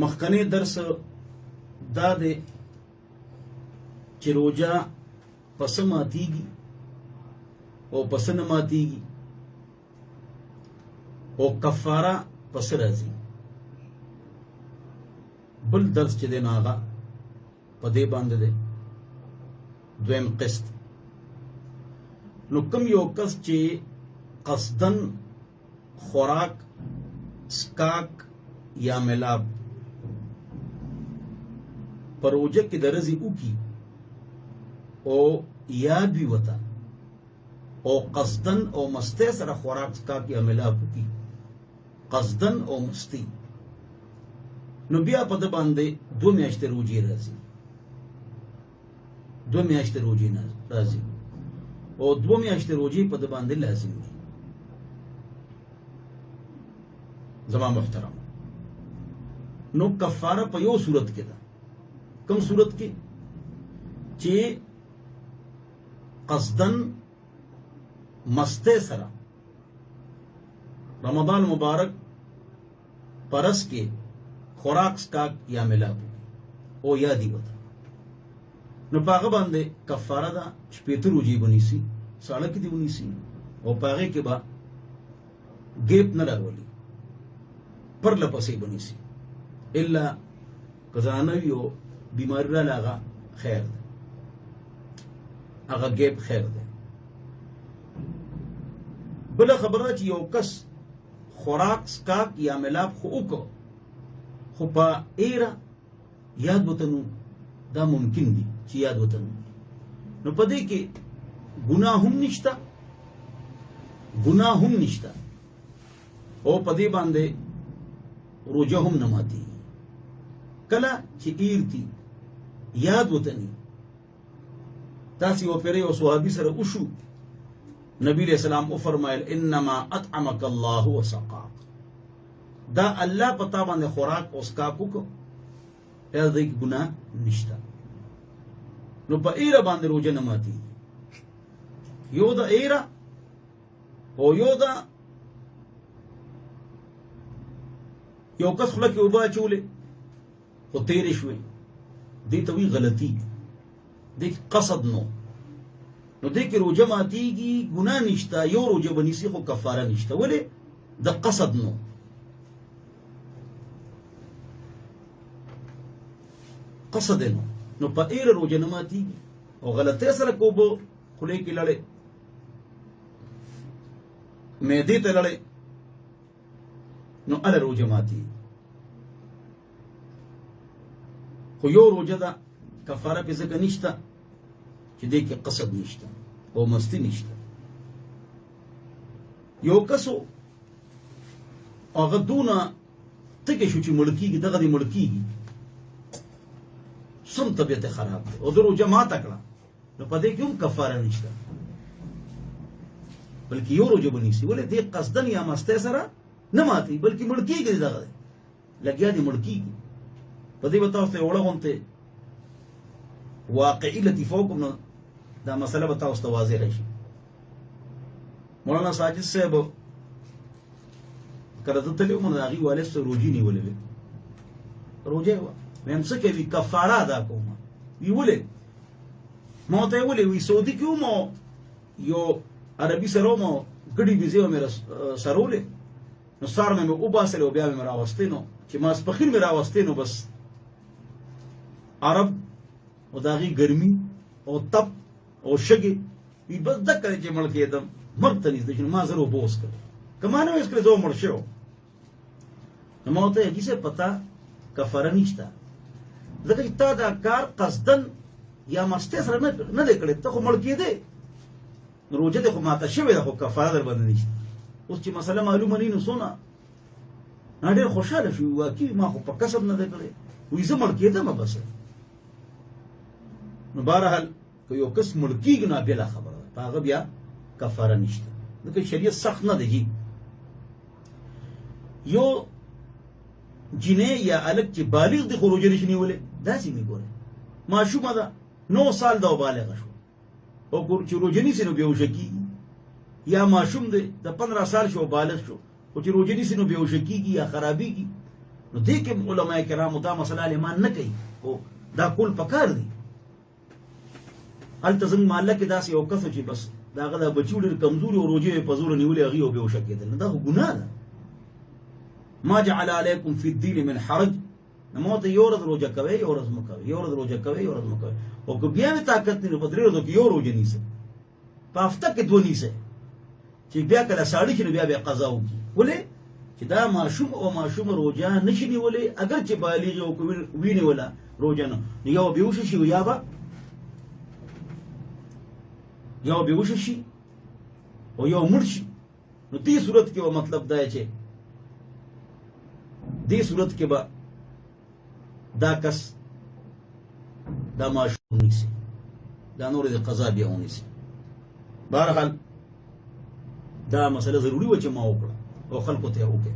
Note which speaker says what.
Speaker 1: مخکنی درس دا دی چې روجا پس ماتیږي او پس نه ماتیږي او کفاره پس راځي. بل درس چې دی ناغه په دې باندې دی دویم قسط. نو کم یو کس چې قصدن خوراک سکاک یا ملاب پروجه کې درزي وکي او یاد وی وتا او قصدن او مستی سره خوراک سکاک یا ملاب وکي قصدن او مستی، نو بیا په د باندې 2 میاشتې روجي راځي. 2 میاشتې روجي نه راځي او 2 میاشتې روجي په د باندې لازم دي. زما محترم، نو کفاره په یو صورت کې ده. کوم صورت کې چې قصدن مسته سره رمضان مبارک پرس کې خوراک سکاک یا ملاب او یادی وته، نو پاغه باندې کفاره ده. شپېته روجي بنیسی ساړه کې دی ونیسی او پاغه کې با ګیپ نه راولي پر لپسې بنیسی الا کزانه یو بیماری را لاغه خیر ده، هغه ګیپ خیر ده. بل خبره چې یو کس خوراک سکاک یا ملاب خو وکړو خو په ایره یاد وتنو دا ممکن دي چې یاد وتنو، نو په دې کې ګناه هم نشته او په دې باندې روجه هم نه ماتي. کله چې ایرتی یاد وتنی تاسو یو پیری او صحابي سره وشو، نبی علیہ السلام او فرمایل انما اطعمک الله وسقاک، دا الله پتا باندې خوراک او سکاکو کو دا دې ګناه نشته. نو په ایره باندې روجه نه ماتي. یو دا ایره او یو دا یو کس خلک یو با چولې خو تیرې شوې، دې ته وی غلطي، دې قصد نو دې کې روجه ماتيږي، ګناه نشته. یو روجه بنيسي خو کفاره نشته، ولې د قصد نو په ایر روجه نه ماتيږي او غلطه سره کوبو خلې کې لړې مېدې ته لړې نو ال روجه ماتي. خو یو روجه دا کفاره په ځکه نشته چې دې کې قصد نشته او مستی نشته. یو کسو هغه دونه تګ شو چې ملکیږي، دغه دې ملکیږي سم طبیعت خراب ده او درو جماعت کړه، نو په دې کې هم کفاره نشته بلکې یو روجه بنیسي. ولې دې قصدن یا مستی سره نه ماتي بلکې ملکیږي، دغه لګیا دې ملکیږي. په دې وتاو ته وړغونته واقعي لطیفوکم نو دا مسله به تاسو ته واضح راشي. مولانا ساجد صاحب کله د تلو مون هغه والد سره روجي نیولې روجه ویم څه کوي کفاره ادا کوم وی ولې مو ته ولې وی سعودي کې مو یو عربي سره مو ګډي بيزه مې سرولې نو سار مې او باسل او بیا مې راوستینو چې ما سپخین مې راوستینو بس عرب او داغي ګرمي او تپ او شګي وی بس دکړه چې مړ کېدم مرته نږدې چې ما زره وبوس کړ کمانه وې سکره زو مړ شو. نو مو ته هیڅ پتا کفاره نشته ځکه چې تا دا کار قصدن یا مسته سره نه لیکل ته خو مړ کېده، روجه ته خو ماته شوی ده خو کفاره در باندې نشته. اوس چې مسله معلومه نه سونه ډېر خوشاله شو واکي ما خو په کسب نه ده کړې وې زه مړ کېدم بس. نو بهرحال که یو کس ملکیږي نه بلا خبره ده هغه بیا کفاره نشته ځکه شریعت سخت نه دی. یو جنې یا الک چې بالغ دي خروج نشي ولې داسې می ګوره ماشومه ده 9 سال دا بالغ شو او چې روجنی سينو بيوش کیږي، یا ماشوم دی د 15 سال شو بالغ شو او چې روجنی سينو بيوش کیږي یا خرابيږي، نو دې کې علماء کرامو دا مسله ایمان نه کوي او دا کول پکار دي. هلته زموږ محله کې داسې یو کس چې بس د هغه د بچي ډېر کمزوري او روژې یې په زوره نیولې هغې او بېهوشه کېدل، دا خو ګناه ده. ما جعل علیکم فی الدین من حرج، ما ته یو ورځ روژه کوئ یو ورځ مه کوئ، یو ورځ روژه کوئ یو ورځ مه کوئ، او که بیا مې طاقت نه نو په 3 ورځو کې یو روژه نیسئ، په هفته کې 2 نیسئ، چې بیا کله ساړه شي نو بیا بیا قضا وکړي. ولې چې دا ماشوم او ماشومه روژه نشي نیولی، اگر چې بالغ او وینیوله روژه نه، نو یو بېهوشه شي یا بېهوشه شي او یو مړ شي. نو دې صورت کې به مطلب دا چې دې صورت کې به دا کس دا ماشوم نیسي، دا نور د قضا بیا ونیسي. بهرحال دا مسله ضروري وه چې ما وکړه او خلکو ته یې وکړه.